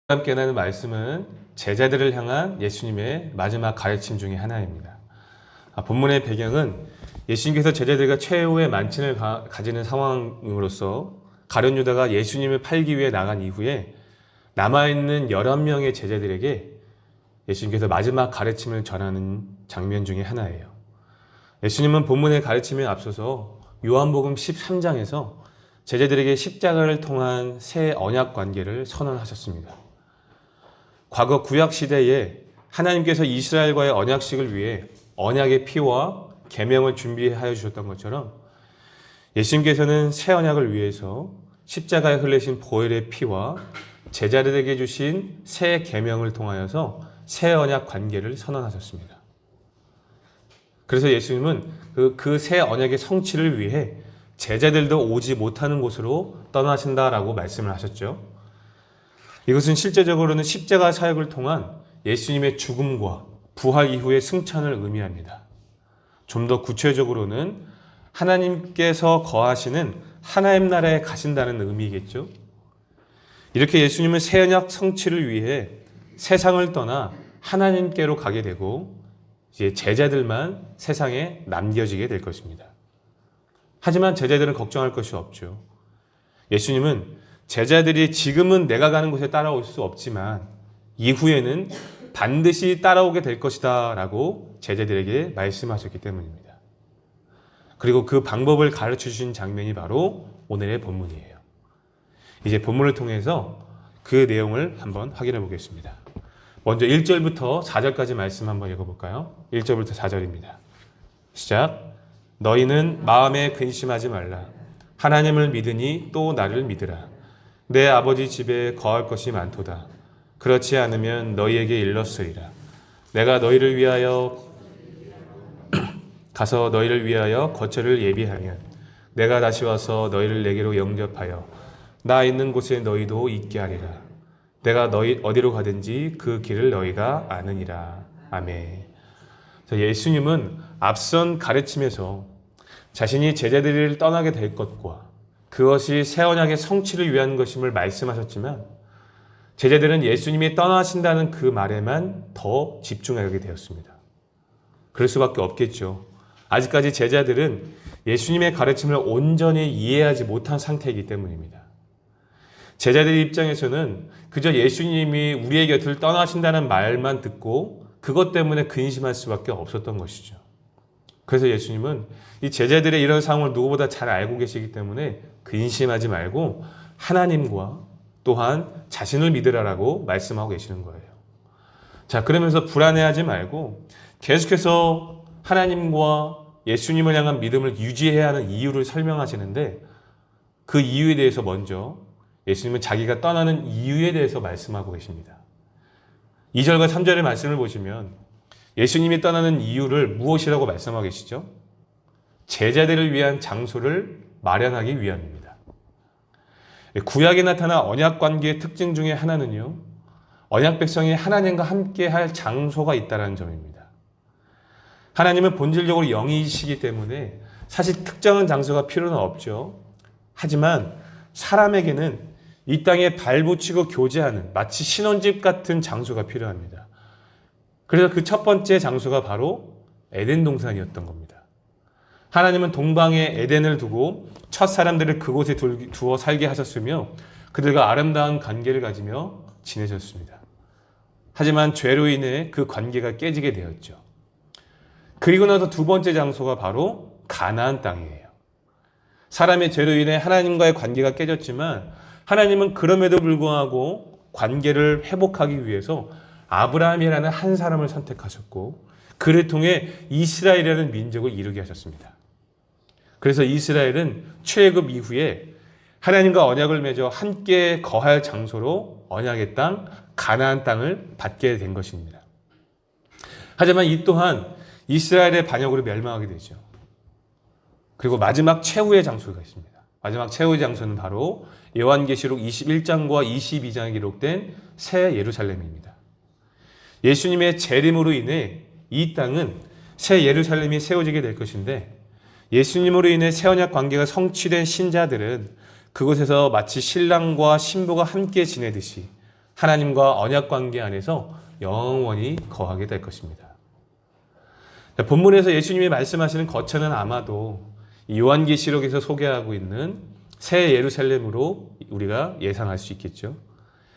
함께하는 말씀은 제자들을 향한 예수님의 마지막 가르침 중에 하나입니다. 본문의 배경은 예수님께서 제자들과 최후의 만찬을 가지는 상황으로서 가룟 유다가 예수님을 팔기 위해 나간 이후에 남아있는 11명의 제자들에게 예수님께서 마지막 가르침을 전하는 장면 중에 하나예요. 예수님은 본문의 가르침에 앞서서 요한복음 13장에서 제자들에게 십자가를 통한 새 언약 관계를 선언하셨습니다. 과거 구약 시대에 하나님께서 이스라엘과의 언약식을 위해 언약의 피와 계명을 준비하여 주셨던 것처럼 예수님께서는 새 언약을 위해서 십자가에 흘리신 보혈의 피와 제자들에게 주신 새 계명을 통하여서 새 언약 관계를 선언하셨습니다. 그래서 예수님은 그 새 언약의 성취를 위해 제자들도 오지 못하는 곳으로 떠나신다라고 말씀을 하셨죠. 이것은 실제적으로는 십자가 사역을 통한 예수님의 죽음과 부활 이후의 승천을 의미합니다. 좀 더 구체적으로는 하나님께서 거하시는 하나님 나라에 가신다는 의미겠죠. 이렇게 예수님은 새 언약 성취를 위해 세상을 떠나 하나님께로 가게 되고 이제 제자들만 세상에 남겨지게 될 것입니다. 하지만 제자들은 걱정할 것이 없죠. 예수님은 제자들이 지금은 내가 가는 곳에 따라올 수 없지만 이후에는 반드시 따라오게 될 것이다 라고 제자들에게 말씀하셨기 때문입니다. 그리고 그 방법을 가르쳐 주신 장면이 바로 오늘의 본문이에요. 이제 본문을 통해서 그 내용을 한번 확인해 보겠습니다. 먼저 1절부터 4절까지 말씀 한번 읽어볼까요? 1절부터 4절입니다. 시작. 너희는 마음에 근심하지 말라. 하나님을 믿으니 또 나를 믿으라. 내 아버지 집에 거할 것이 많도다. 그렇지 않으면 너희에게 일렀으리라. 내가 너희를 위하여 가서 너희를 위하여 거처를 예비하면 내가 다시 와서 너희를 내게로 영접하여 나 있는 곳에 너희도 있게 하리라. 내가 너희 어디로 가든지 그 길을 너희가 아느니라. 아멘. 예수님은 앞선 가르침에서 자신이 제자들을 떠나게 될 것과 그것이 새 언약의 성취를 위한 것임을 말씀하셨지만 제자들은 예수님이 떠나신다는 그 말에만 더 집중하게 되었습니다. 그럴 수밖에 없겠죠. 아직까지 제자들은 예수님의 가르침을 온전히 이해하지 못한 상태이기 때문입니다. 제자들의 입장에서는 그저 예수님이 우리의 곁을 떠나신다는 말만 듣고 그것 때문에 근심할 수밖에 없었던 것이죠. 그래서 예수님은 이 제자들의 이런 상황을 누구보다 잘 알고 계시기 때문에 근심하지 말고 하나님과 또한 자신을 믿으라라고 말씀하고 계시는 거예요. 자, 그러면서 불안해하지 말고 계속해서 하나님과 예수님을 향한 믿음을 유지해야 하는 이유를 설명하시는데 그 이유에 대해서 먼저 예수님은 자기가 떠나는 이유에 대해서 말씀하고 계십니다. 2절과 3절의 말씀을 보시면 예수님이 떠나는 이유를 무엇이라고 말씀하고 계시죠? 제자들을 위한 장소를 마련하기 위함입니다. 구약에 나타난 언약 관계의 특징 중에 하나는요, 언약 백성이 하나님과 함께 할 장소가 있다는 점입니다. 하나님은 본질적으로 영이시기 때문에 사실 특정한 장소가 필요는 없죠. 하지만 사람에게는 이 땅에 발붙이고 교제하는 마치 신혼집 같은 장소가 필요합니다. 그래서 그 첫 번째 장소가 바로 에덴 동산이었던 겁니다. 하나님은 동방에 에덴을 두고 첫 사람들을 그곳에 두어 살게 하셨으며 그들과 아름다운 관계를 가지며 지내셨습니다. 하지만 죄로 인해 그 관계가 깨지게 되었죠. 그리고 나서 두 번째 장소가 바로 가나안 땅이에요. 사람의 죄로 인해 하나님과의 관계가 깨졌지만 하나님은 그럼에도 불구하고 관계를 회복하기 위해서 아브라함이라는 한 사람을 선택하셨고 그를 통해 이스라엘이라는 민족을 이루게 하셨습니다. 그래서 이스라엘은 출애굽 이후에 하나님과 언약을 맺어 함께 거할 장소로 언약의 땅 가나안 땅을 받게 된 것입니다. 하지만 이 또한 이스라엘의 반역으로 멸망하게 되죠. 그리고 마지막 최후의 장소가 있습니다. 마지막 최후의 장소는 바로 요한계시록 21장과 22장에 기록된 새 예루살렘입니다. 예수님의 재림으로 인해 이 땅은 새 예루살렘이 세워지게 될 것인데 예수님으로 인해 새 언약 관계가 성취된 신자들은 그곳에서 마치 신랑과 신부가 함께 지내듯이 하나님과 언약 관계 안에서 영원히 거하게 될 것입니다. 본문에서 예수님이 말씀하시는 거처는 아마도 요한계시록에서 소개하고 있는 새 예루살렘으로 우리가 예상할 수 있겠죠.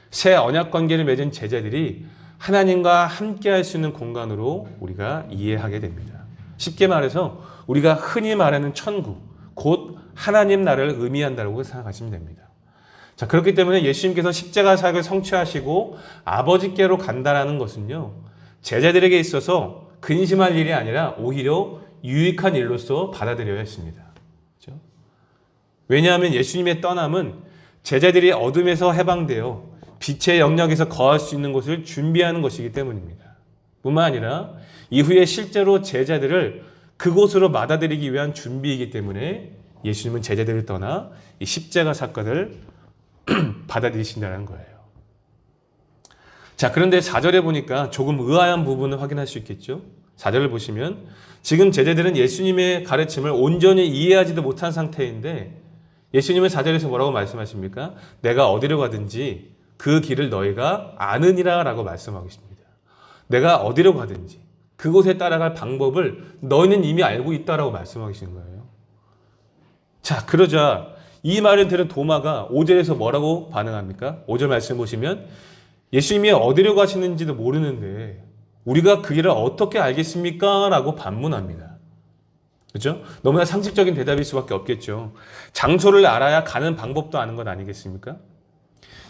새 언약 관계를 맺은 제자들이 하나님과 함께 할 수 있는 공간으로 우리가 이해하게 됩니다. 쉽게 말해서 우리가 흔히 말하는 천국, 곧 하나님 나라를 의미한다고 생각하시면 됩니다. 자, 그렇기 때문에 예수님께서 십자가 사역을 성취하시고 아버지께로 간다라는 것은요, 제자들에게 있어서 근심할 일이 아니라 오히려 유익한 일로서 받아들여야 했습니다. 그렇죠? 왜냐하면 예수님의 떠남은 제자들이 어둠에서 해방되어 빛의 영역에서 거할 수 있는 곳을 준비하는 것이기 때문입니다. 뿐만 아니라 이후에 실제로 제자들을 그곳으로 받아들이기 위한 준비이기 때문에 예수님은 제자들을 떠나 이 십자가 사건을 받아들이신다는 거예요. 자, 그런데 4절에 보니까 조금 의아한 부분을 확인할 수 있겠죠. 4절을 보시면 지금 제자들은 예수님의 가르침을 온전히 이해하지도 못한 상태인데 예수님은 4절에서 뭐라고 말씀하십니까? 내가 어디로 가든지 그 길을 너희가 아느니라 라고 말씀하고 있습니다. 내가 어디로 가든지 그곳에 따라갈 방법을 너희는 이미 알고 있다라고 말씀하고 계신 거예요. 자, 그러자 이 말을 들은 도마가 5절에서 뭐라고 반응합니까? 5절 말씀 보시면 예수님이 어디로 가시는지도 모르는데 우리가 그 길을 어떻게 알겠습니까? 라고 반문합니다. 그렇죠? 너무나 상식적인 대답일 수밖에 없겠죠. 장소를 알아야 가는 방법도 아는 것 아니겠습니까?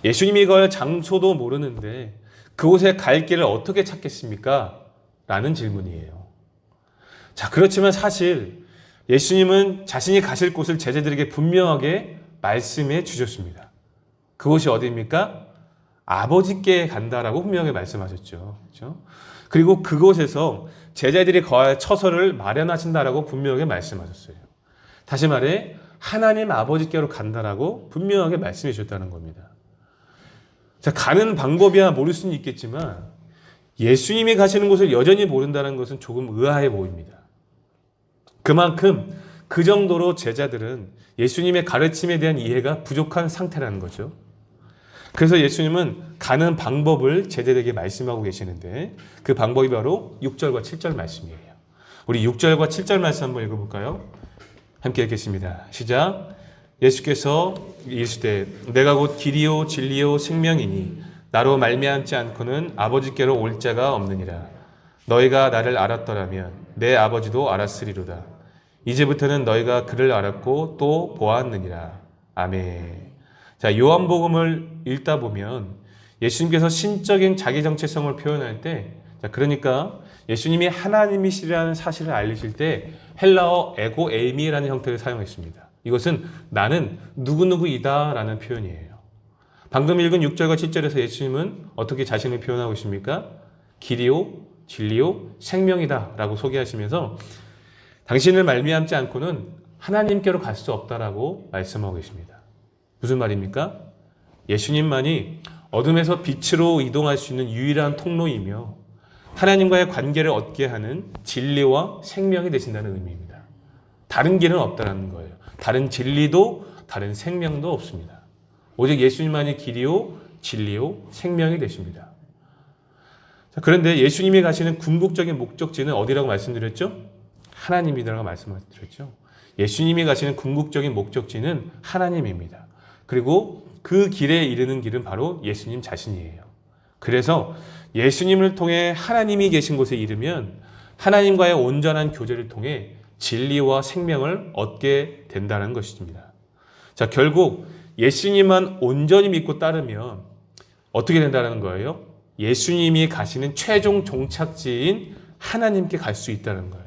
예수님이 갈 장소도 모르는데 그곳에 갈 길을 어떻게 찾겠습니까? 라는 질문이에요. 자, 그렇지만 사실 예수님은 자신이 가실 곳을 제자들에게 분명하게 말씀해 주셨습니다. 그곳이 어디입니까? 아버지께 간다라고 분명하게 말씀하셨죠. 그렇죠? 그리고 그곳에서 제자들이 거할 처소를 마련하신다라고 분명하게 말씀하셨어요. 다시 말해 하나님 아버지께로 간다라고 분명하게 말씀해 주셨다는 겁니다. 자, 가는 방법이야 모를 수는 있겠지만 예수님이 가시는 곳을 여전히 모른다는 것은 조금 의아해 보입니다. 그만큼 그 정도로 제자들은 예수님의 가르침에 대한 이해가 부족한 상태라는 거죠. 그래서 예수님은 가는 방법을 제자들에게 말씀하고 계시는데 그 방법이 바로 6절과 7절 말씀이에요. 우리 6절과 7절 말씀 한번 읽어볼까요? 함께 읽겠습니다. 시작. 예수께서 이르시되 내가 곧 길이요 진리요 생명이니 나로 말미암지 않고는 아버지께로 올 자가 없느니라. 너희가 나를 알았더라면 내 아버지도 알았으리로다. 이제부터는 너희가 그를 알았고 또 보았느니라. 아멘. 자, 요한복음을 읽다 보면 예수님께서 신적인 자기 정체성을 표현할 때, 그러니까 예수님이 하나님이시라는 사실을 알리실 때 헬라어 에고 에이미라는 형태를 사용했습니다. 이것은 나는 누구누구이다 라는 표현이에요. 방금 읽은 6절과 7절에서 예수님은 어떻게 자신을 표현하고 있습니까? 길이요, 진리요, 생명이다 라고 소개하시면서 당신을 말미암지 않고는 하나님께로 갈 수 없다라고 말씀하고 계십니다. 무슨 말입니까? 예수님만이 어둠에서 빛으로 이동할 수 있는 유일한 통로이며 하나님과의 관계를 얻게 하는 진리와 생명이 되신다는 의미입니다. 다른 길은 없다는 거예요. 다른 진리도 다른 생명도 없습니다. 오직 예수님만이 길이요, 진리요, 생명이 되십니다. 자, 그런데 예수님이 가시는 궁극적인 목적지는 어디라고 말씀드렸죠? 하나님이라고 말씀드렸죠. 예수님이 가시는 궁극적인 목적지는 하나님입니다. 그리고 그 길에 이르는 길은 바로 예수님 자신이에요. 그래서 예수님을 통해 하나님이 계신 곳에 이르면 하나님과의 온전한 교제를 통해 진리와 생명을 얻게 된다는 것입니다. 자, 결국 예수님만 온전히 믿고 따르면 어떻게 된다는 거예요? 예수님이 가시는 최종 종착지인 하나님께 갈 수 있다는 거예요.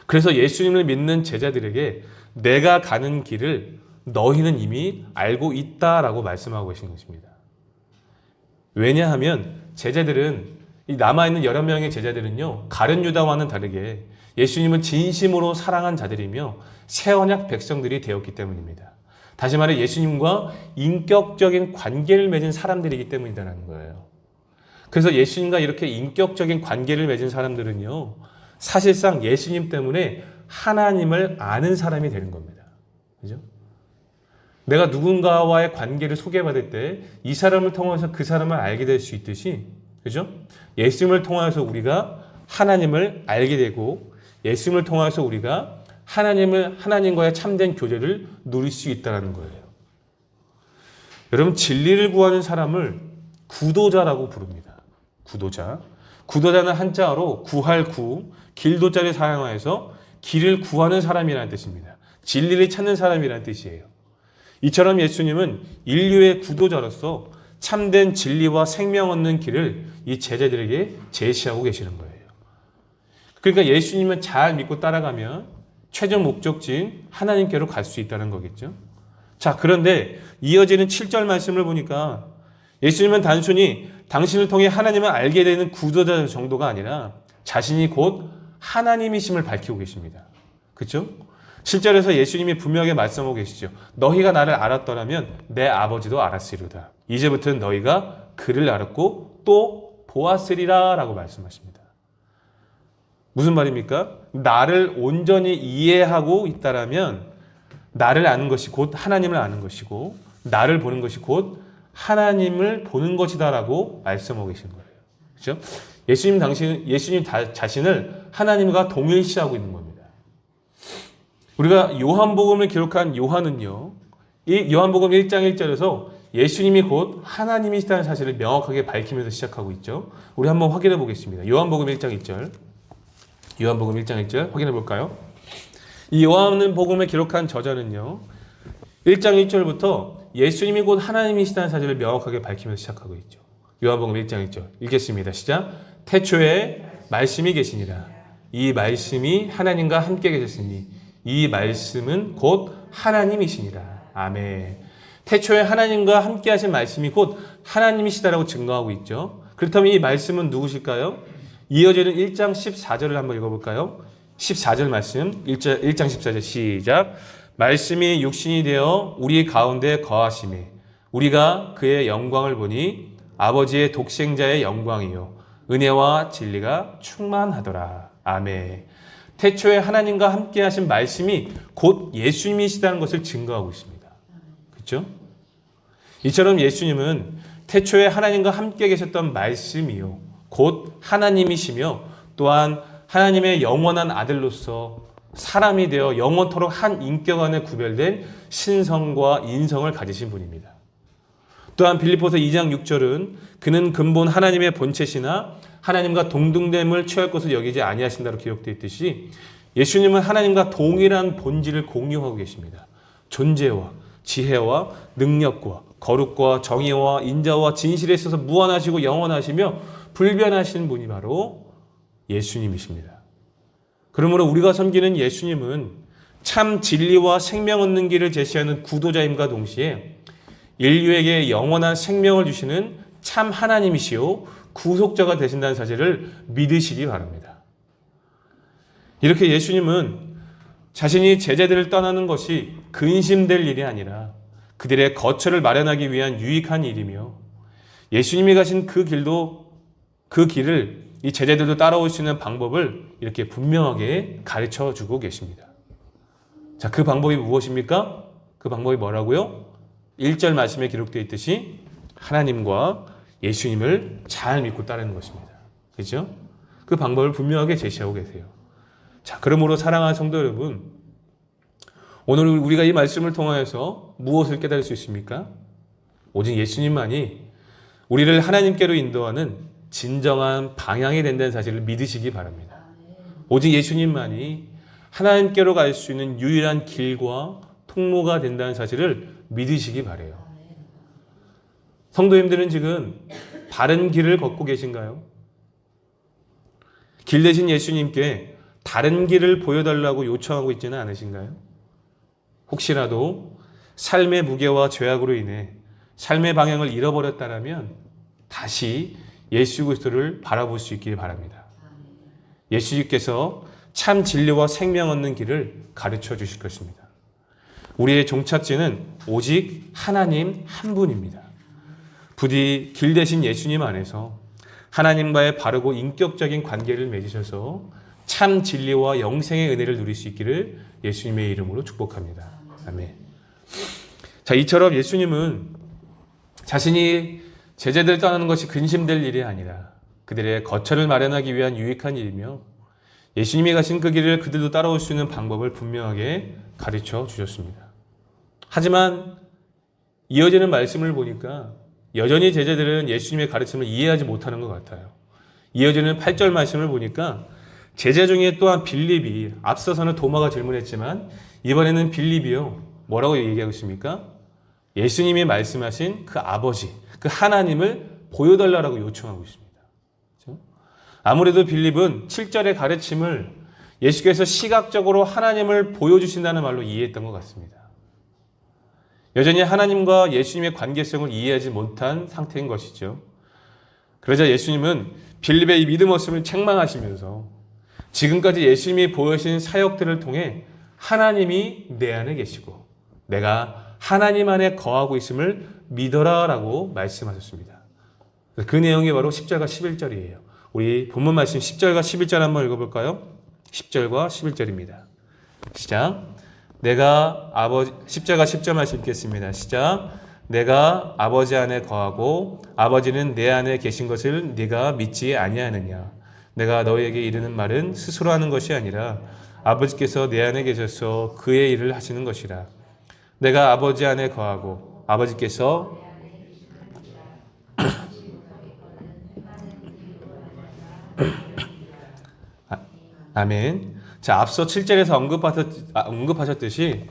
그래서 예수님을 믿는 제자들에게 내가 가는 길을 너희는 이미 알고 있다라고 말씀하고 계신 것입니다. 왜냐하면 제자들은, 이 남아있는 여러 명의 제자들은요, 가룟 유다와는 다르게 예수님은 진심으로 사랑한 자들이며 새 언약 백성들이 되었기 때문입니다. 다시 말해 예수님과 인격적인 관계를 맺은 사람들이기 때문이라는 거예요. 그래서 예수님과 이렇게 인격적인 관계를 맺은 사람들은요, 사실상 예수님 때문에 하나님을 아는 사람이 되는 겁니다. 그죠? 내가 누군가와의 관계를 소개받을 때 이 사람을 통해서 그 사람을 알게 될 수 있듯이, 그죠? 예수님을 통해서 우리가 하나님을 알게 되고, 예수님을 통해서 우리가 하나님과의 참된 교제를 누릴 수 있다는 거예요. 여러분, 진리를 구하는 사람을 구도자라고 부릅니다. 구도자. 구도자는 한자어로 구할 구, 길도자를 사용하여서 길을 구하는 사람이라는 뜻입니다. 진리를 찾는 사람이라는 뜻이에요. 이처럼 예수님은 인류의 구도자로서 참된 진리와 생명 얻는 길을 이 제자들에게 제시하고 계시는 거예요. 그러니까 예수님은 잘 믿고 따라가면 최종 목적지인 하나님께로 갈 수 있다는 거겠죠. 자, 그런데 이어지는 7절 말씀을 보니까 예수님은 단순히 당신을 통해 하나님을 알게 되는 구도자 정도가 아니라 자신이 곧 하나님이심을 밝히고 계십니다. 그렇죠? 7절에서 예수님이 분명하게 말씀하고 계시죠. 너희가 나를 알았더라면 내 아버지도 알았으리로다. 이제부터는 너희가 그를 알았고 또 보았으리라 라고 말씀하십니다. 무슨 말입니까? 나를 온전히 이해하고 있다라면 나를 아는 것이 곧 하나님을 아는 것이고 나를 보는 것이 곧 하나님을 보는 것이다라고 말씀하고 계신 거예요. 그렇죠? 예수님 자신을 하나님과 동일시하고 있는 겁니다. 우리가 요한복음을 기록한 요한은요, 이 요한복음 1장 1절에서 예수님이 곧 하나님이시다는 사실을 명확하게 밝히면서 시작하고 있죠. 우리 한번 확인해 보겠습니다. 요한복음 1장 1절. 요한복음 1장 1절 확인해 볼까요? 이 요한복음을 기록한 저자는요, 1장 1절부터 예수님이 곧 하나님이시다는 사실을 명확하게 밝히면서 시작하고 있죠. 요한복음 1장 1절 읽겠습니다. 시작. 태초에 말씀이 계시니라. 이 말씀이 하나님과 함께 계셨으니 이 말씀은 곧 하나님이시니라. 아멘. 태초에 하나님과 함께 하신 말씀이 곧 하나님이시다라고 증거하고 있죠. 그렇다면 이 말씀은 누구실까요? 이어지는 1장 14절을 한번 읽어볼까요? 14절 말씀, 1장 14절 시작. 말씀이 육신이 되어 우리 가운데 거하심에 우리가 그의 영광을 보니 아버지의 독생자의 영광이요 은혜와 진리가 충만하더라. 아멘. 태초에 하나님과 함께 하신 말씀이 곧 예수님이시다는 것을 증거하고 있습니다. 그렇죠? 이처럼 예수님은 태초에 하나님과 함께 계셨던 말씀이요 곧 하나님이시며 또한 하나님의 영원한 아들로서 사람이 되어 영원토록 한 인격 안에 구별된 신성과 인성을 가지신 분입니다. 또한 빌립보서 2장 6절은 그는 근본 하나님의 본체시나 하나님과 동등됨을 취할 것을 여기지 아니하신다로 기록되어 있듯이 예수님은 하나님과 동일한 본질을 공유하고 계십니다. 존재와 지혜와 능력과 거룩과 정의와 인자와 진실에 있어서 무한하시고 영원하시며 불변하신 분이 바로 예수님이십니다. 그러므로 우리가 섬기는 예수님은 참 진리와 생명 얻는 길을 제시하는 구도자임과 동시에 인류에게 영원한 생명을 주시는 참 하나님이시요 구속자가 되신다는 사실을 믿으시기 바랍니다. 이렇게 예수님은 자신이 제자들을 떠나는 것이 근심될 일이 아니라 그들의 거처를 마련하기 위한 유익한 일이며 예수님이 가신 그 길을 이 제자들도 따라올 수 있는 방법을 이렇게 분명하게 가르쳐 주고 계십니다. 자, 그 방법이 무엇입니까? 그 방법이 뭐라고요? 1절 말씀에 기록되어 있듯이 하나님과 예수님을 잘 믿고 따르는 것입니다. 그렇죠? 그 방법을 분명하게 제시하고 계세요. 자, 그러므로 사랑하는 성도 여러분, 오늘 우리가 이 말씀을 통하여서 무엇을 깨달을 수 있습니까? 오직 예수님만이 우리를 하나님께로 인도하는 진정한 방향이 된다는 사실을 믿으시기 바랍니다. 오직 예수님만이 하나님께로 갈 수 있는 유일한 길과 통로가 된다는 사실을 믿으시기 바라요. 성도님들은 지금 바른 길을 걷고 계신가요? 길 대신 예수님께 다른 길을 보여달라고 요청하고 있지는 않으신가요? 혹시라도 삶의 무게와 죄악으로 인해 삶의 방향을 잃어버렸다면 다시 예수 그리스도를 바라볼 수 있길 바랍니다. 예수님께서 참 진리와 생명 얻는 길을 가르쳐 주실 것입니다. 우리의 종착지는 오직 하나님 한 분입니다. 부디 길 대신 예수님 안에서 하나님과의 바르고 인격적인 관계를 맺으셔서 참 진리와 영생의 은혜를 누릴 수 있기를 예수님의 이름으로 축복합니다. 아멘. 자, 이처럼 예수님은 자신이 제자들 떠나는 것이 근심될 일이 아니라 그들의 거처를 마련하기 위한 유익한 일이며 예수님이 가신 그 길을 그들도 따라올 수 있는 방법을 분명하게 가르쳐 주셨습니다. 하지만 이어지는 말씀을 보니까 여전히 제자들은 예수님의 가르침을 이해하지 못하는 것 같아요. 이어지는 8절 말씀을 보니까 제자 중에 또한 빌립이, 앞서서는 도마가 질문했지만 이번에는 빌립이요, 뭐라고 얘기하고 있습니까? 예수님이 말씀하신 그 아버지, 그 하나님을 보여달라고 요청하고 있습니다. 그렇죠? 아무래도 빌립은 7절의 가르침을 예수께서 시각적으로 하나님을 보여주신다는 말로 이해했던 것 같습니다. 여전히 하나님과 예수님의 관계성을 이해하지 못한 상태인 것이죠. 그러자 예수님은 빌립의 이 믿음 없음을 책망하시면서 지금까지 예수님이 보여주신 사역들을 통해 하나님이 내 안에 계시고 내가 하나님 안에 거하고 있음을 믿어라라고 말씀하셨습니다. 그 내용이 바로 10절과 11절이에요. 우리 본문 말씀 10절과 11절 한번 읽어볼까요? 10절과 11절입니다. 시작. 10절과 10절 말씀 읽겠습니다. 시작. 내가 아버지 안에 거하고 아버지는 내 안에 계신 것을 네가 믿지 아니하느냐. 내가 너희에게 이르는 말은 스스로 하는 것이 아니라 아버지께서 내 안에 계셔서 그의 일을 하시는 것이라. 내가 아버지 안에 거하고 아버지께서 아멘. 자, 앞서 7절에서 언급하셨듯이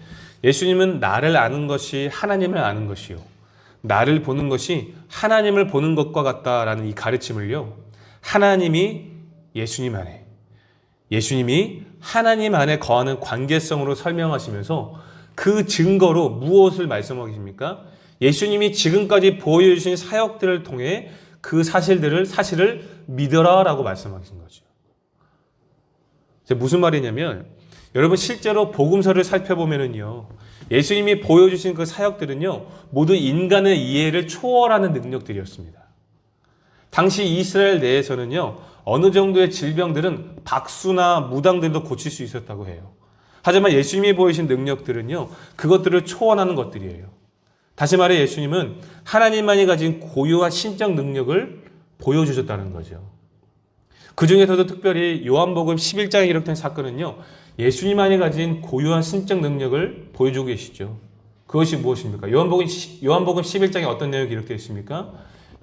예수님은 나를 아는 것이 하나님을 아는 것이요, 나를 보는 것이 하나님을 보는 것과 같다라는 이 가르침을요, 하나님이 예수님 안에, 예수님이 하나님 안에 거하는 관계성으로 설명하시면서 그 증거로 무엇을 말씀하고 계십니까? 예수님이 지금까지 보여주신 사역들을 통해 그 사실을 믿어라라고 말씀하신 거죠. 무슨 말이냐면, 여러분 실제로 복음서를 살펴보면은요, 예수님이 보여주신 그 사역들은요, 모두 인간의 이해를 초월하는 능력들이었습니다. 당시 이스라엘 내에서는요, 어느 정도의 질병들은 박수나 무당들도 고칠 수 있었다고 해요. 하지만 예수님이 보이신 능력들은요, 그것들을 초월하는 것들이에요. 다시 말해 예수님은 하나님만이 가진 고유한 신적 능력을 보여주셨다는 거죠. 그 중에서도 특별히 요한복음 11장에 기록된 사건은요, 예수님만이 가진 고유한 신적 능력을 보여주고 계시죠. 그것이 무엇입니까? 요한복음 11장에 어떤 내용이 기록되어 있습니까?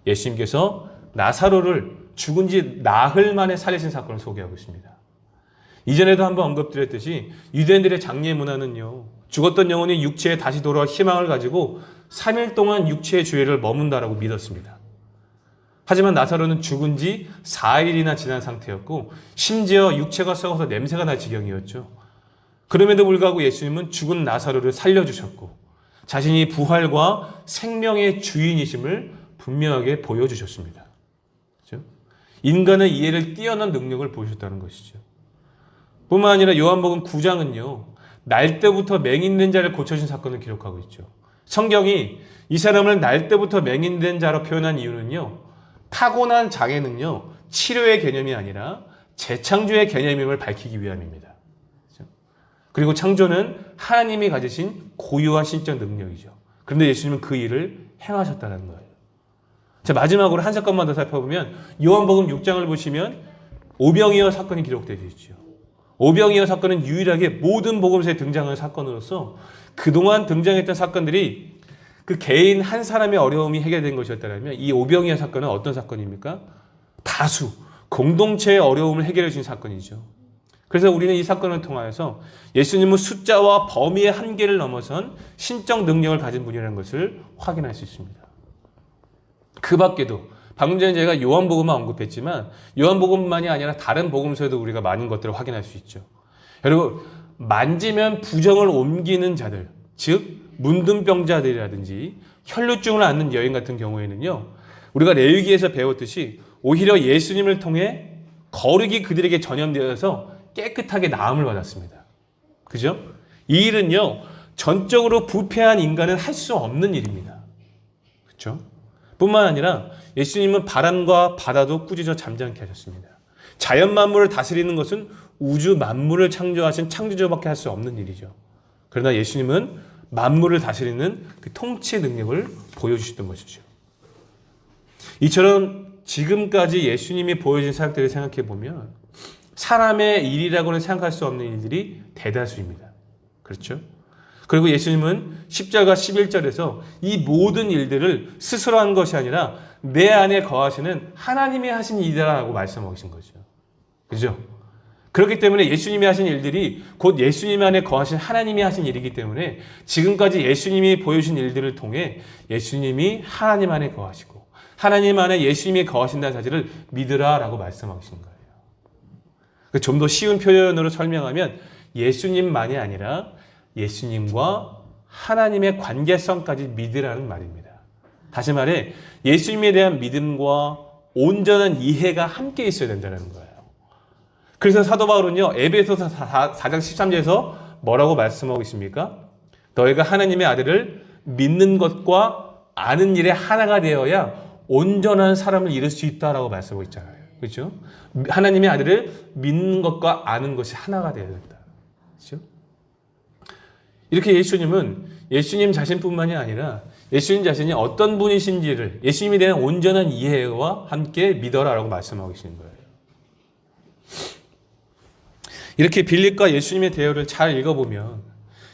예수님께서 나사로를 죽은 지 나흘 만에 살리신 사건을 소개하고 있습니다. 이전에도 한번 언급드렸듯이 유대인들의 장례 문화는요, 죽었던 영혼이 육체에 다시 돌아올 희망을 가지고 3일 동안 육체의 주위를 머문다라고 믿었습니다. 하지만 나사로는 죽은 지 4일이나 지난 상태였고 심지어 육체가 썩어서 냄새가 날 지경이었죠. 그럼에도 불구하고 예수님은 죽은 나사로를 살려주셨고 자신이 부활과 생명의 주인이심을 분명하게 보여주셨습니다. 그렇죠? 인간의 이해를 뛰어난 능력을 보여주셨다는 것이죠. 뿐만 아니라 요한복음 9장은요, 날 때부터 맹인된 자를 고쳐준 사건을 기록하고 있죠. 성경이 이 사람을 날 때부터 맹인된 자로 표현한 이유는요, 타고난 장애는요, 치료의 개념이 아니라 재창조의 개념임을 밝히기 위함입니다. 그렇죠? 그리고 창조는 하나님이 가지신 고유한 신적 능력이죠. 그런데 예수님은 그 일을 행하셨다는 거예요. 자, 마지막으로 한 사건만 더 살펴보면 요한복음 6장을 보시면 오병이어 사건이 기록되어 있죠. 오병이어 사건은 유일하게 모든 복음서에 등장하는 사건으로서 그동안 등장했던 사건들이 그 개인 한 사람의 어려움이 해결된 것이었다면 이 오병이어 사건은 어떤 사건입니까? 다수, 공동체의 어려움을 해결해 준 사건이죠. 그래서 우리는 이 사건을 통하여서 예수님은 숫자와 범위의 한계를 넘어선 신적 능력을 가진 분이라는 것을 확인할 수 있습니다. 그 밖에도 방금 전에 제가 요한복음만 언급했지만 요한복음만이 아니라 다른 복음서에도 우리가 많은 것들을 확인할 수 있죠. 여러분, 만지면 부정을 옮기는 자들, 즉 문둥병자들이라든지 혈루증을 앓는 여인 같은 경우에는요, 우리가 레위기에서 배웠듯이 오히려 예수님을 통해 거룩이 그들에게 전염되어서 깨끗하게 나음을 받았습니다. 그죠? 이 일은요, 전적으로 부패한 인간은 할 수 없는 일입니다. 그렇죠? 뿐만 아니라 예수님은 바람과 바다도 꾸짖어 잠잠케 하셨습니다. 자연 만물을 다스리는 것은 우주 만물을 창조하신 창조주밖에 할 수 없는 일이죠. 그러나 예수님은 만물을 다스리는 그 통치의 능력을 보여주셨던 것이죠. 이처럼 지금까지 예수님이 보여준 사역들을 생각해 보면 사람의 일이라고는 생각할 수 없는 일들이 대다수입니다. 그렇죠? 그리고 예수님은 십자가 11절에서 이 모든 일들을 스스로 한 것이 아니라 내 안에 거하시는 하나님이 하신 일이라고 말씀하신 거죠. 그죠? 그렇기 때문에 예수님이 하신 일들이 곧 예수님 안에 거하신 하나님이 하신 일이기 때문에 지금까지 예수님이 보여주신 일들을 통해 예수님이 하나님 안에 거하시고 하나님 안에 예수님이 거하신다는 사실을 믿으라라고 말씀하신 거예요. 좀 더 쉬운 표현으로 설명하면 예수님만이 아니라 예수님과 하나님의 관계성까지 믿으라는 말입니다. 다시 말해 예수님에 대한 믿음과 온전한 이해가 함께 있어야 된다는 거예요. 그래서 사도 바울은요, 에베소서 4장 13절에서 뭐라고 말씀하고 있습니까? 너희가 하나님의 아들을 믿는 것과 아는 일에 하나가 되어야 온전한 사람을 이룰 수 있다라고 말씀하고 있잖아요. 그렇죠? 하나님의 아들을 믿는 것과 아는 것이 하나가 되어야 된다. 그렇죠? 이렇게 예수님은 예수님 자신뿐만이 아니라 예수님 자신이 어떤 분이신지를 예수님에 대한 온전한 이해와 함께 믿어라라고 말씀하고 계시는 거예요. 이렇게 빌립과 예수님의 대화를 잘 읽어보면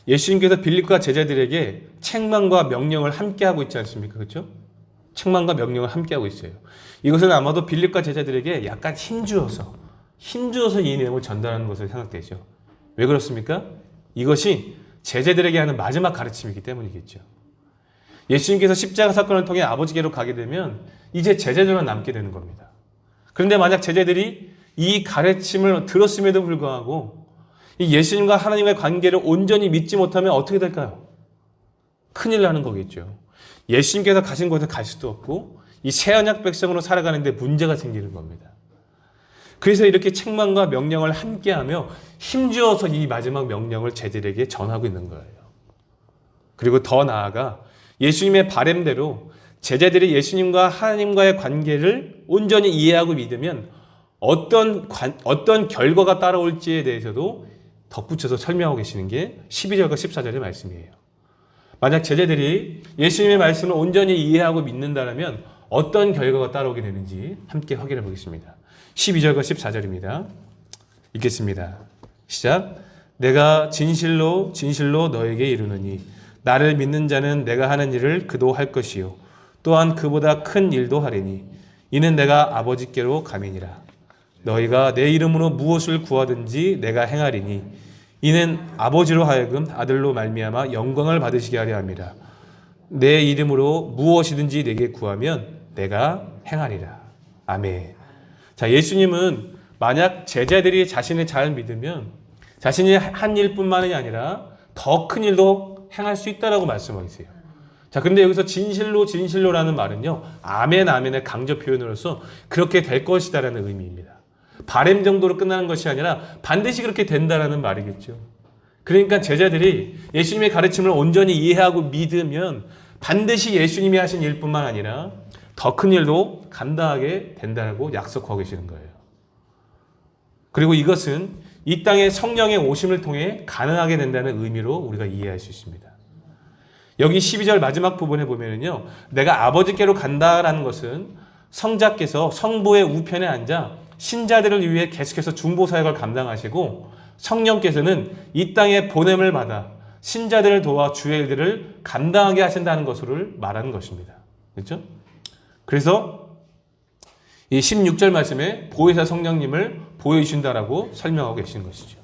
예수님께서 빌립과 제자들에게 책망과 명령을 함께 하고 있지 않습니까? 그렇죠? 책망과 명령을 함께 하고 있어요. 이것은 아마도 빌립과 제자들에게 약간 힘주어서 이 내용을 전달하는 것으로 생각되죠. 왜 그렇습니까? 이것이 제자들에게 하는 마지막 가르침이기 때문이겠죠. 예수님께서 십자가 사건을 통해 아버지께로 가게 되면 이제 제자들만 남게 되는 겁니다. 그런데 만약 제자들이 이 가르침을 들었음에도 불구하고 이 예수님과 하나님의 관계를 온전히 믿지 못하면 어떻게 될까요? 큰일 나는 거겠죠. 예수님께서 가신 곳에 갈 수도 없고 이 새언약 백성으로 살아가는데 문제가 생기는 겁니다. 그래서 이렇게 책망과 명령을 함께하며 힘주어서 이 마지막 명령을 제자들에게 전하고 있는 거예요. 그리고 더 나아가 예수님의 바램대로 제자들이 예수님과 하나님과의 관계를 온전히 이해하고 믿으면 어떤 결과가 따라올지에 대해서도 덧붙여서 설명하고 계시는 게 12절과 14절의 말씀이에요. 만약 제자들이 예수님의 말씀을 온전히 이해하고 믿는다면 어떤 결과가 따라오게 되는지 함께 확인해 보겠습니다. 12절과 14절입니다. 읽겠습니다. 시작. 내가 진실로 너에게 이르노니 나를 믿는 자는 내가 하는 일을 그도 할 것이요 또한 그보다 큰 일도 하리니 이는 내가 아버지께로 감이니라. 너희가 내 이름으로 무엇을 구하든지 내가 행하리니 이는 아버지로 하여금 아들로 말미암아 영광을 받으시게 하려 함이라. 내 이름으로 무엇이든지 내게 구하면 내가 행하리라. 아멘. 자, 예수님은 만약 제자들이 자신을 잘 믿으면 자신이 한 일뿐만이 아니라 더 큰 일도 행할 수 있다라고 말씀하세요. 자, 근데 여기서 진실로라는 말은요, 아멘, 아멘의 강조 표현으로서 그렇게 될 것이다라는 의미입니다. 바램 정도로 끝나는 것이 아니라 반드시 그렇게 된다라는 말이겠죠. 그러니까 제자들이 예수님의 가르침을 온전히 이해하고 믿으면 반드시 예수님이 하신 일뿐만 아니라 더 큰 일도 감당하게 된다고 약속하고 계시는 거예요. 그리고 이것은 이 땅에 성령의 오심을 통해 가능하게 된다는 의미로 우리가 이해할 수 있습니다. 여기 12절 마지막 부분에 보면은요, 내가 아버지께로 간다라는 것은 성자께서 성부의 우편에 앉아 신자들을 위해 계속해서 중보 사역을 감당하시고 성령께서는 이 땅에 보냄을 받아 신자들을 도와 주의 일들을 감당하게 하신다는 것을 말하는 것입니다. 그렇죠? 그래서 이 16절 말씀에 보혜사 성령님을 보여주신다라고 설명하고 계신 것이죠.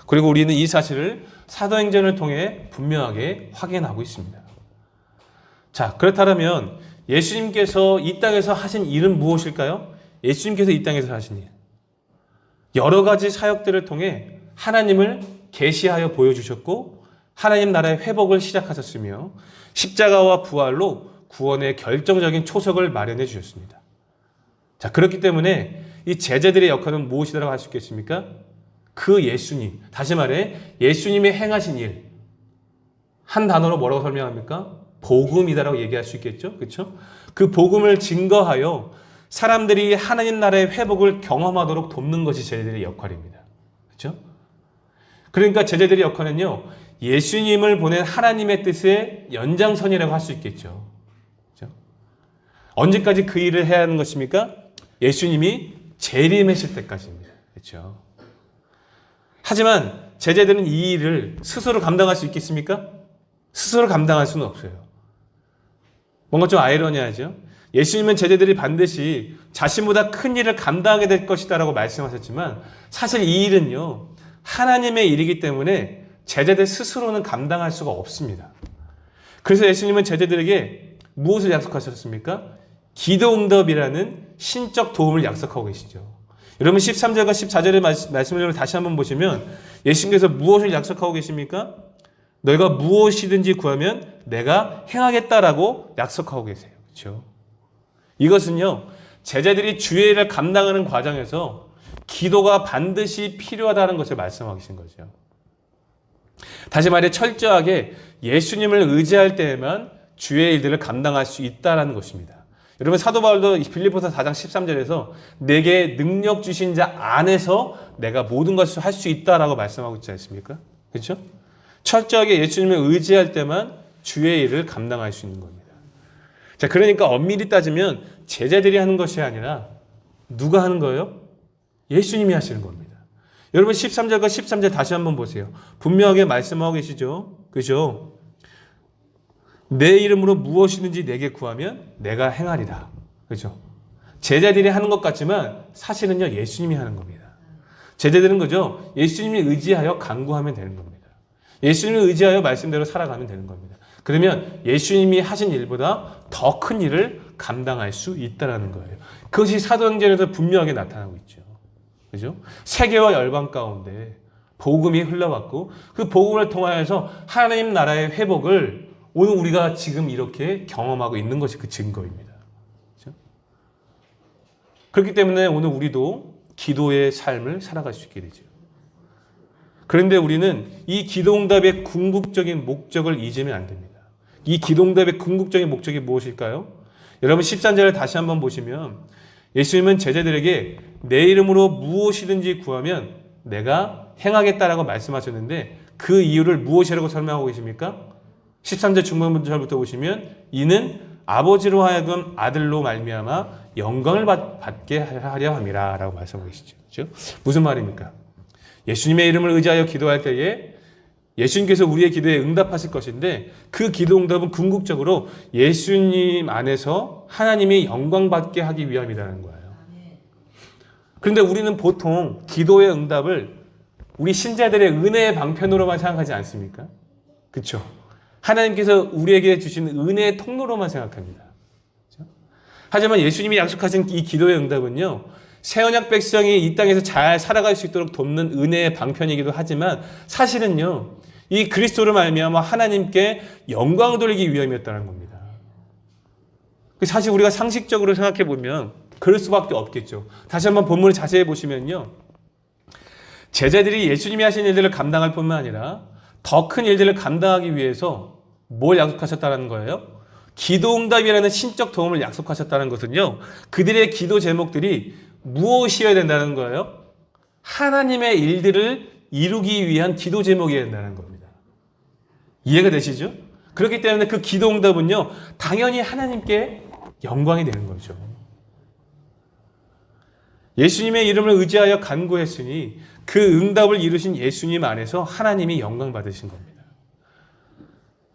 그리고 우리는 이 사실을 사도행전을 통해 분명하게 확인하고 있습니다. 자, 그렇다면 예수님께서 이 땅에서 하신 일은 무엇일까요? 예수님께서 이 땅에서 하신 일. 여러 가지 사역들을 통해 하나님을 계시하여 보여주셨고 하나님 나라의 회복을 시작하셨으며 십자가와 부활로 구원의 결정적인 초석을 마련해 주셨습니다. 자, 그렇기 때문에 이 제자들의 역할은 무엇이라고 할 수 있겠습니까? 그 예수님, 다시 말해 예수님이 행하신 일, 한 단어로 뭐라고 설명합니까? 복음이다라고 얘기할 수 있겠죠? 그렇죠? 그 복음을 증거하여 사람들이 하나님 나라의 회복을 경험하도록 돕는 것이 제자들의 역할입니다. 그렇죠? 그러니까 제자들의 역할은요, 예수님을 보낸 하나님의 뜻의 연장선이라고 할 수 있겠죠. 그렇죠? 언제까지 그 일을 해야 하는 것입니까? 예수님이 재림하실 때까지입니다. 그렇죠? 하지만 제자들은 이 일을 스스로 감당할 수 있겠습니까? 스스로 감당할 수는 없어요. 뭔가 좀 아이러니하죠? 예수님은 제자들이 반드시 자신보다 큰 일을 감당하게 될 것이다 라고 말씀하셨지만 사실 이 일은요, 하나님의 일이기 때문에 제자들 스스로는 감당할 수가 없습니다. 그래서 예수님은 제자들에게 무엇을 약속하셨습니까? 기도응답이라는 신적 도움을 약속하고 계시죠. 여러분 13절과 14절의 말씀을 다시 한번 보시면 예수님께서 무엇을 약속하고 계십니까? 너희가 무엇이든지 구하면 내가 행하겠다라고 약속하고 계세요. 그렇죠? 이것은요, 제자들이 주의 일을 감당하는 과정에서 기도가 반드시 필요하다는 것을 말씀하고 계신 거죠. 다시 말해 철저하게 예수님을 의지할 때에만 주의 일들을 감당할 수 있다는 것입니다. 여러분 사도 바울도 빌립보서 4장 13절에서 내게 능력 주신 자 안에서 내가 모든 것을 할 수 있다라고 말씀하고 있지 않습니까? 그렇죠? 철저하게 예수님을 의지할 때만 주의 일을 감당할 수 있는 겁니다. 자, 그러니까 엄밀히 따지면 제자들이 하는 것이 아니라 누가 하는 거예요? 예수님이 하시는 겁니다. 여러분 13절과 13절 다시 한번 보세요. 분명하게 말씀하고 계시죠? 그죠? 내 이름으로 무엇이든지 내게 구하면 내가 행하리라. 그죠? 제자들이 하는 것 같지만 사실은요, 예수님이 하는 겁니다. 제자들은 그죠? 예수님이 의지하여 간구하면 되는 겁니다. 예수님을 의지하여 말씀대로 살아가면 되는 겁니다. 그러면 예수님이 하신 일보다 더 큰 일을 감당할 수 있다는 거예요. 그것이 사도행전에서 분명하게 나타나고 있죠. 그죠? 세계와 열방 가운데 복음이 흘러왔고 그 복음을 통하여서 하나님 나라의 회복을 오늘 우리가 지금 이렇게 경험하고 있는 것이 그 증거입니다. 그렇죠? 그렇기 때문에 오늘 우리도 기도의 삶을 살아갈 수 있게 되죠. 그런데 우리는 이 기도응답의 궁극적인 목적을 잊으면 안 됩니다. 이 기도응답의 궁극적인 목적이 무엇일까요? 여러분 13절을 다시 한번 보시면 예수님은 제자들에게 내 이름으로 무엇이든지 구하면 내가 행하겠다라고 말씀하셨는데 그 이유를 무엇이라고 설명하고 계십니까? 13절 중반부터 보시면 이는 아버지로 하여금 아들로 말미암아 영광을 받게 하려 함이라 라고 말씀하고 계시죠. 그렇죠? 무슨 말입니까? 예수님의 이름을 의지하여 기도할 때에 예수님께서 우리의 기도에 응답하실 것인데 그 기도 응답은 궁극적으로 예수님 안에서 하나님이 영광받게 하기 위함이라는 거예요. 그런데 우리는 보통 기도의 응답을 우리 신자들의 은혜의 방편으로만 생각하지 않습니까? 그렇죠? 하나님께서 우리에게 주신 은혜의 통로로만 생각합니다. 그렇죠? 하지만 예수님이 약속하신 이 기도의 응답은요, 새 언약 백성이 이 땅에서 잘 살아갈 수 있도록 돕는 은혜의 방편이기도 하지만 사실은요, 이 그리스도로 말미암아 하나님께 영광을 돌리기 위함이었다는 겁니다. 사실 우리가 상식적으로 생각해 보면 그럴 수밖에 없겠죠. 다시 한번 본문을 자세히 보시면요, 제자들이 예수님이 하신 일들을 감당할 뿐만 아니라 더 큰 일들을 감당하기 위해서 뭘 약속하셨다는 거예요? 기도응답이라는 신적 도움을 약속하셨다는 것은요, 그들의 기도 제목들이 무엇이어야 된다는 거예요? 하나님의 일들을 이루기 위한 기도 제목이어야 된다는 겁니다. 이해가 되시죠? 그렇기 때문에 그 기도응답은요, 당연히 하나님께 영광이 되는 거죠. 예수님의 이름을 의지하여 간구했으니 그 응답을 이루신 예수님 안에서 하나님이 영광 받으신 겁니다.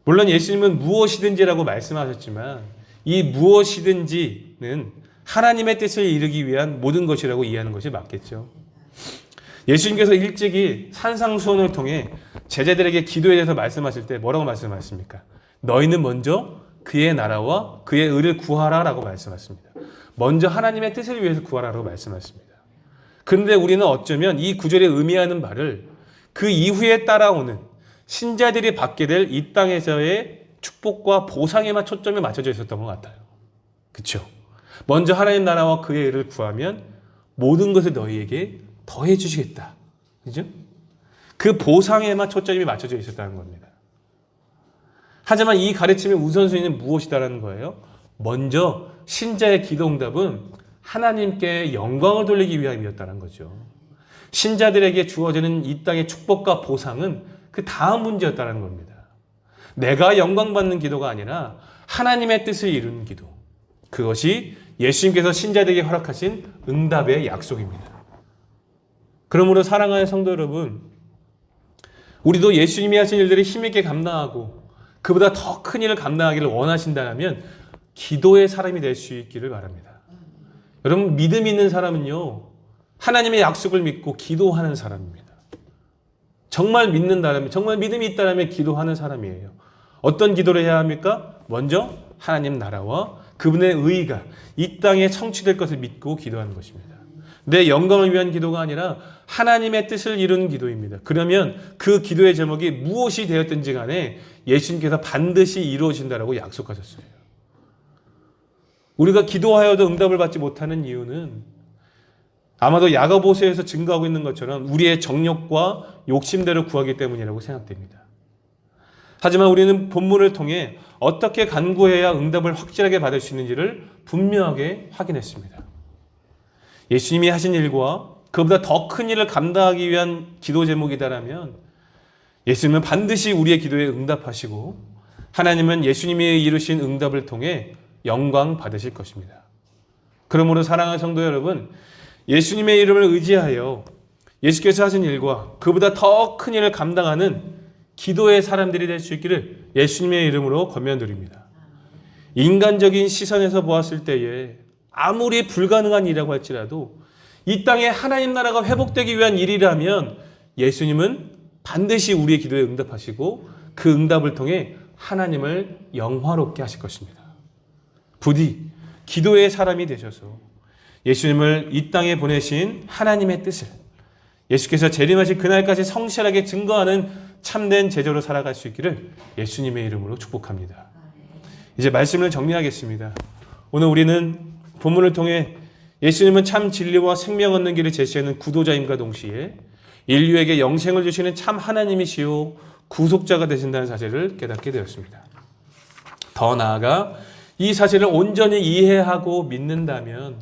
물론 예수님은 무엇이든지라고 말씀하셨지만 이 무엇이든지는 하나님의 뜻을 이루기 위한 모든 것이라고 이해하는 것이 맞겠죠. 예수님께서 일찍이 산상수훈을 통해 제자들에게 기도에 대해서 말씀하실 때 뭐라고 말씀하십니까? 너희는 먼저 그의 나라와 그의 의를 구하라라고 말씀하십니다. 먼저 하나님의 뜻을 위해서 구하라라고 말씀하십니다. 그런데 우리는 어쩌면 이 구절에 의미하는 바를 그 이후에 따라오는 신자들이 받게 될 이 땅에서의 축복과 보상에만 초점이 맞춰져 있었던 것 같아요. 그렇죠? 먼저 하나님 나라와 그의 의를 구하면 모든 것을 너희에게 더해 주시겠다. 그죠? 그 보상에만 초점이 맞춰져 있었다는 겁니다. 하지만 이 가르침의 우선순위는 무엇이다라는 거예요? 먼저 신자의 기도응답은 하나님께 영광을 돌리기 위함이었다는 거죠. 신자들에게 주어지는 이 땅의 축복과 보상은 그 다음 문제였다는 겁니다. 내가 영광받는 기도가 아니라 하나님의 뜻을 이루는 기도. 그것이 예수님께서 신자들에게 허락하신 응답의 약속입니다. 그러므로 사랑하는 성도 여러분, 우리도 예수님이 하신 일들을 힘있게 감당하고 그보다 더 큰 일을 감당하기를 원하신다면 기도의 사람이 될 수 있기를 바랍니다. 여러분, 믿음 있는 사람은요, 하나님의 약속을 믿고 기도하는 사람입니다. 정말 믿는다면, 정말 믿음이 있다면 기도하는 사람이에요. 어떤 기도를 해야 합니까? 먼저 하나님 나라와 그분의 의의가 이 땅에 성취될 것을 믿고 기도하는 것입니다. 내 영광을 위한 기도가 아니라 하나님의 뜻을 이루는 기도입니다. 그러면 그 기도의 제목이 무엇이 되었든지 간에 예수님께서 반드시 이루어진다라고 약속하셨어요. 우리가 기도하여도 응답을 받지 못하는 이유는 아마도 야고보서에서 증거하고 있는 것처럼 우리의 정욕과 욕심대로 구하기 때문이라고 생각됩니다. 하지만 우리는 본문을 통해 어떻게 간구해야 응답을 확실하게 받을 수 있는지를 분명하게 확인했습니다. 예수님이 하신 일과 그보다 더 큰 일을 감당하기 위한 기도 제목이다라면 예수님은 반드시 우리의 기도에 응답하시고 하나님은 예수님이 이루신 응답을 통해 영광 받으실 것입니다. 그러므로 사랑하는 성도 여러분, 예수님의 이름을 의지하여 예수께서 하신 일과 그보다 더 큰 일을 감당하는 기도의 사람들이 될 수 있기를 예수님의 이름으로 권면드립니다. 인간적인 시선에서 보았을 때에 아무리 불가능한 일이라고 할지라도 이 땅에 하나님 나라가 회복되기 위한 일이라면 예수님은 반드시 우리의 기도에 응답하시고 그 응답을 통해 하나님을 영화롭게 하실 것입니다. 부디 기도의 사람이 되셔서 예수님을 이 땅에 보내신 하나님의 뜻을 예수께서 재림하실 그날까지 성실하게 증거하는 참된 제자로 살아갈 수 있기를 예수님의 이름으로 축복합니다. 이제 말씀을 정리하겠습니다. 오늘 우리는 본문을 통해 예수님은 참 진리와 생명 얻는 길을 제시하는 구도자임과 동시에 인류에게 영생을 주시는 참 하나님이시요 구속자가 되신다는 사실을 깨닫게 되었습니다. 더 나아가 이 사실을 온전히 이해하고 믿는다면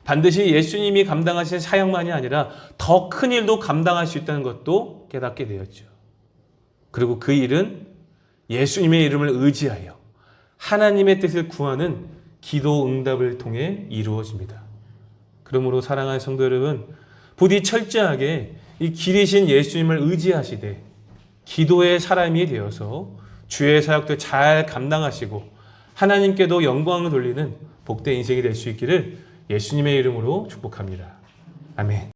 반드시 예수님이 감당하신 사역만이 아니라 더 큰 일도 감당할 수 있다는 것도 깨닫게 되었죠. 그리고 그 일은 예수님의 이름을 의지하여 하나님의 뜻을 구하는 기도 응답을 통해 이루어집니다. 그러므로 사랑하는 성도 여러분, 부디 철저하게 이 길이신 예수님을 의지하시되 기도의 사람이 되어서 주의 사역도 잘 감당하시고 하나님께도 영광을 돌리는 복된 인생이 될 수 있기를 예수님의 이름으로 축복합니다. 아멘.